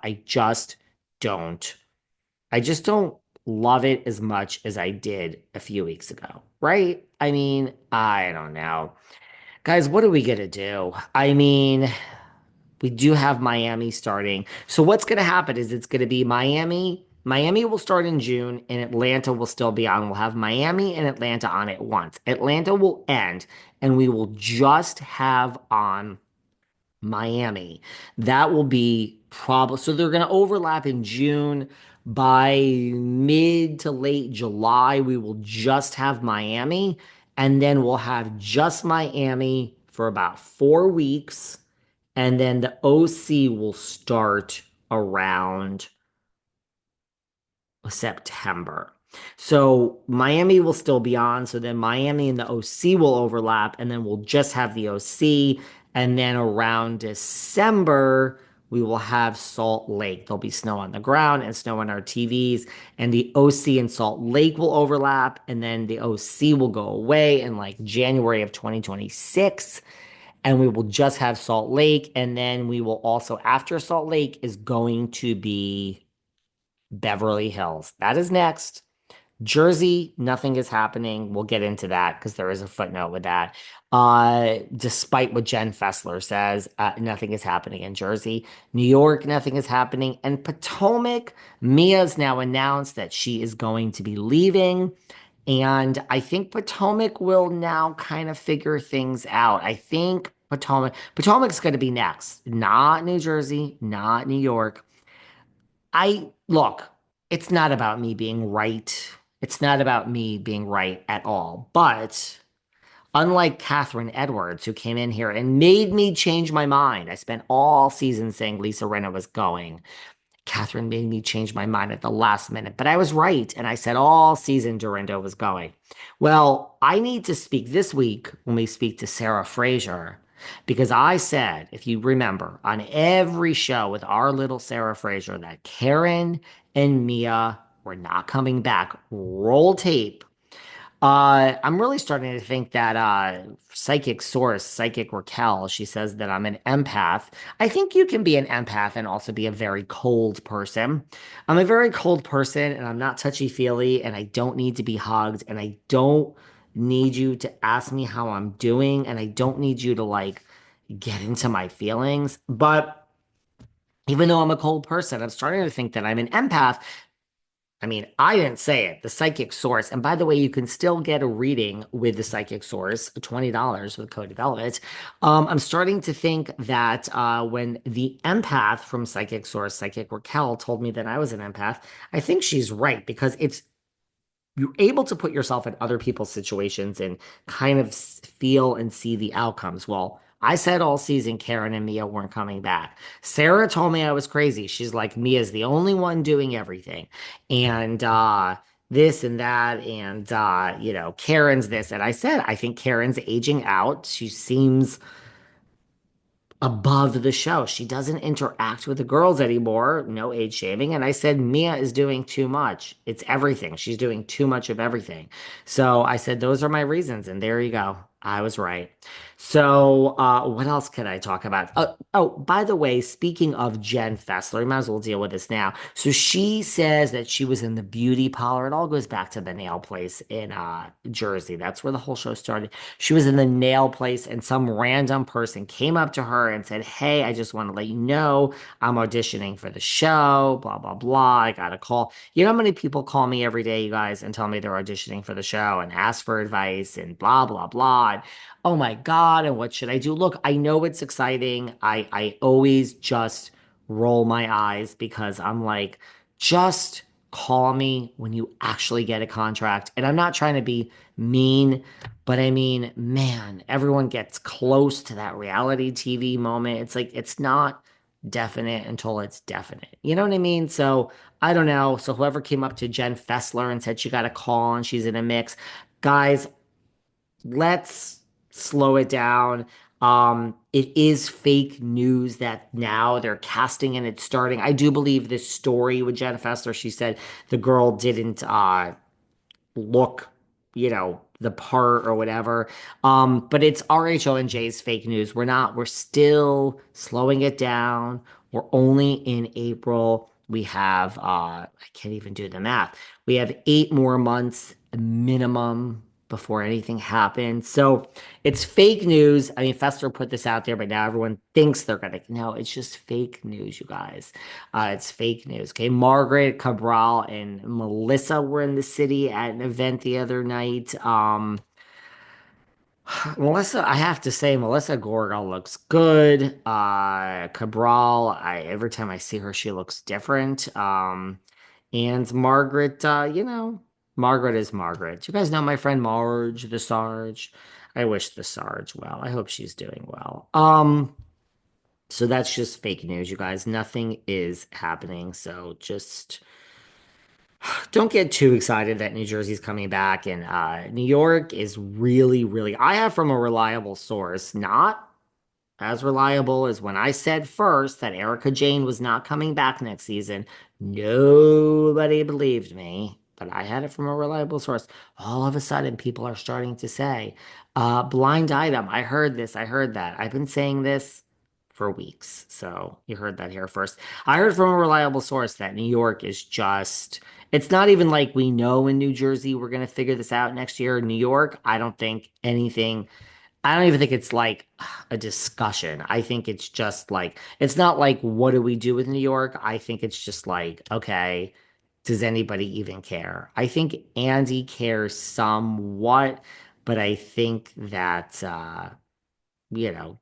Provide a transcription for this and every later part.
I just don't. I just don't love it as much as I did a few weeks ago, right? I mean, I don't know. Guys, what are we gonna do? I mean, we do have Miami starting. So what's gonna happen is it's gonna be Miami. Miami will start in June and Atlanta will still be on. We'll have Miami and Atlanta on at once. Atlanta will end and we will just have on Miami. That will be probably so they're going to overlap in June. By mid to late July, we will just have Miami, and then we'll have just Miami for about 4 weeks, and then the OC will start around September. So Miami will still be on. So then Miami and the OC will overlap, and then we'll just have the OC. And then around December, we will have Salt Lake. There'll be snow on the ground and snow on our TVs. And the OC and Salt Lake will overlap. And then the OC will go away in like January of 2026. And we will just have Salt Lake. And then we will also, after Salt Lake, is going to be Beverly Hills. That is next. Jersey, nothing is happening. We'll get into that because there is a footnote with that. Despite what Jenn Fessler says, nothing is happening in Jersey. New York, nothing is happening. And Potomac, Mia's now announced that she is going to be leaving. And I think Potomac will now kind of figure things out. I think Potomac's going to be next, not New Jersey, not New York. I look, it's not about me being right. It's not about me being right at all. But unlike Catherine Edwards, who came in here and made me change my mind, I spent all season saying Lisa Rinna was going. Catherine made me change my mind at the last minute, but I was right. And I said all season Dorinda was going. Well, I need to speak this week when we speak to Sarah Fraser, because I said, if you remember, on every show with our little Sarah Fraser, that Karen and Mia were not coming back. Roll tape. I'm really starting to think that psychic source, psychic Raquel, she says that I'm an empath. I think you can be an empath and also be a very cold person. I'm a very cold person and I'm not touchy-feely and I don't need to be hugged and I don't need you to ask me how I'm doing and I don't need you to like get into my feelings. But even though I'm a cold person, I'm starting to think that I'm an empath. I mean, I didn't say it, the psychic source. And by the way, you can still get a reading with the psychic source, $20 with code development. I'm starting to think that when the empath from Psychic Source, Psychic Raquel, told me that I was an empath, I think she's right because it's you're able to put yourself in other people's situations and kind of feel and see the outcomes. Well, I said all season Karen and Mia weren't coming back. Sarah told me I was crazy. She's like, Mia's the only one doing everything. And this and that, and Karen's this. And I said, I think Karen's aging out. She seems above the show. She doesn't interact with the girls anymore. No age shaming. And I said, Mia is doing too much. It's everything. She's doing too much of everything. So I said, those are my reasons. And there you go. I was right. So, what else can I talk about? By the way, speaking of Jenn Fessler, we might as well deal with this now. So she says that she was in the beauty parlor. It all goes back to the nail place in Jersey. That's where the whole show started. She was in the nail place, and some random person came up to her and said, Hey, I just want to let you know I'm auditioning for the show, blah, blah, blah. I got a call. You know how many people call me every day, you guys, and tell me they're auditioning for the show and ask for advice and blah, blah, blah. And, oh my God, and what should I do? Look, I know it's exciting. I always just roll my eyes because I'm like, just call me when you actually get a contract. And I'm not trying to be mean, but I mean, man, everyone gets close to that reality TV moment. It's like, it's not definite until it's definite. You know what I mean? So I don't know. So whoever came up to Jenn Fessler and said she got a call and she's in a mix, guys, let's slow it down. It is fake news that now they're casting and it's starting. I do believe this story with Jenn Fessler, she said the girl didn't look, the part or whatever. But it's RHONJ's fake news. We're still slowing it down. We're only in April. We have, I can't even do the math. We have 8 more months minimum before anything happens. So it's fake news. I mean, Fessler put this out there, but now everyone thinks they're gonna. No, it's just fake news, you guys. It's fake news. Okay. Margaret Cabral and Melissa were in the city at an event the other night. Melissa, I have to say, Melissa Gorga looks good. Cabral, every time I see her, she looks different. And Margaret, Margaret is Margaret. You guys know my friend Marge, the Sarge. I wish the Sarge well. I hope she's doing well. So that's just fake news, you guys. Nothing is happening. So just don't get too excited that New Jersey's coming back. And New York is really, really, I have from a reliable source, not as reliable as when I said first that Erika Jayne was not coming back next season. Nobody believed me, but I had it from a reliable source. All of a sudden, people are starting to say, blind item. I heard this. I heard that. I've been saying this for weeks. So you heard that here first. I heard from a reliable source that New York is just, it's not even like we know in New Jersey we're going to figure this out next year. New York, I don't think anything I don't even think it's like a discussion. I think it's just like, it's not like, what do we do with New York? I think it's just like, okay, does anybody even care? I think Andy cares somewhat, but I think that,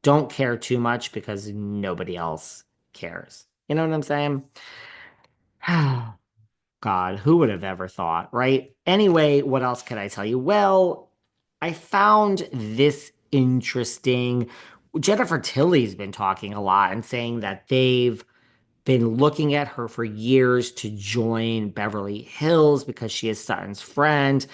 don't care too much because nobody else cares. You know what I'm saying? God, who would have ever thought, right? Anyway, what else could I tell you? Well, I found this interesting. Jennifer Tilly's been talking a lot and saying that they've been looking at her for years to join Beverly Hills because she is Sutton's friend.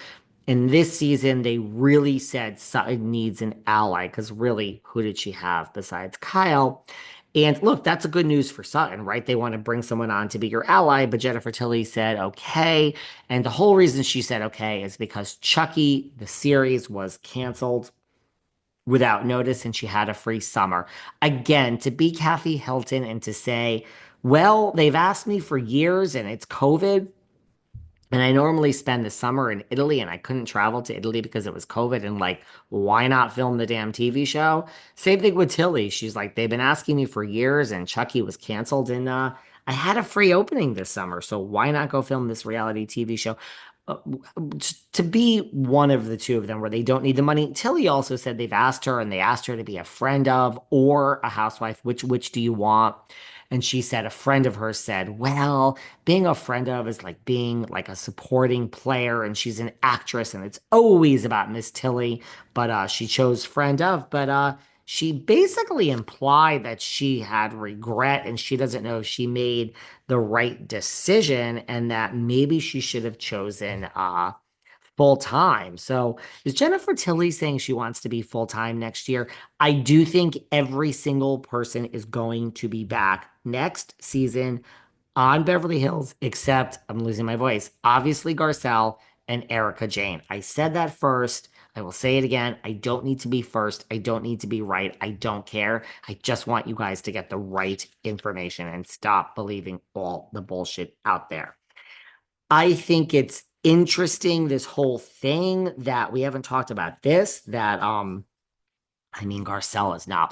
And this season, they really said Sutton needs an ally because really, who did she have besides Kyle? And look, that's a good news for Sutton, right? They want to bring someone on to be your ally, but Jennifer Tilly said okay. And the whole reason she said okay is because Chucky, the series, was canceled without notice and she had a free summer. Again, to be Kathy Hilton and to say, well, they've asked me for years and it's COVID. And I normally spend the summer in Italy, and I couldn't travel to Italy because it was COVID. And like, why not film the damn TV show? Same thing with Tilly. She's like, they've been asking me for years, and Chucky was canceled. And I had a free opening this summer, so why not go film this reality TV show? Uh, to be one of the two of them where they don't need the money. Tilly also said they've asked her, and they asked her to be a friend of or a housewife. Which do you want? And she said a friend of hers said, well, being a friend of is like being like a supporting player, and she's an actress, and it's always about Miss Tilly, but she chose friend of. But she basically implied that she had regret and she doesn't know if she made the right decision and that maybe she should have chosen full time. So is Jennifer Tilly saying she wants to be full time next year? I do think every single person is going to be back next season on Beverly Hills, except I'm losing my voice. Obviously, Garcelle and Erika Jayne. I said that first. I will say it again. I don't need to be first. I don't need to be right. I don't care. I just want you guys to get the right information and stop believing all the bullshit out there. I think it's interesting, this whole thing that we haven't talked about this, that I mean, Garcelle is not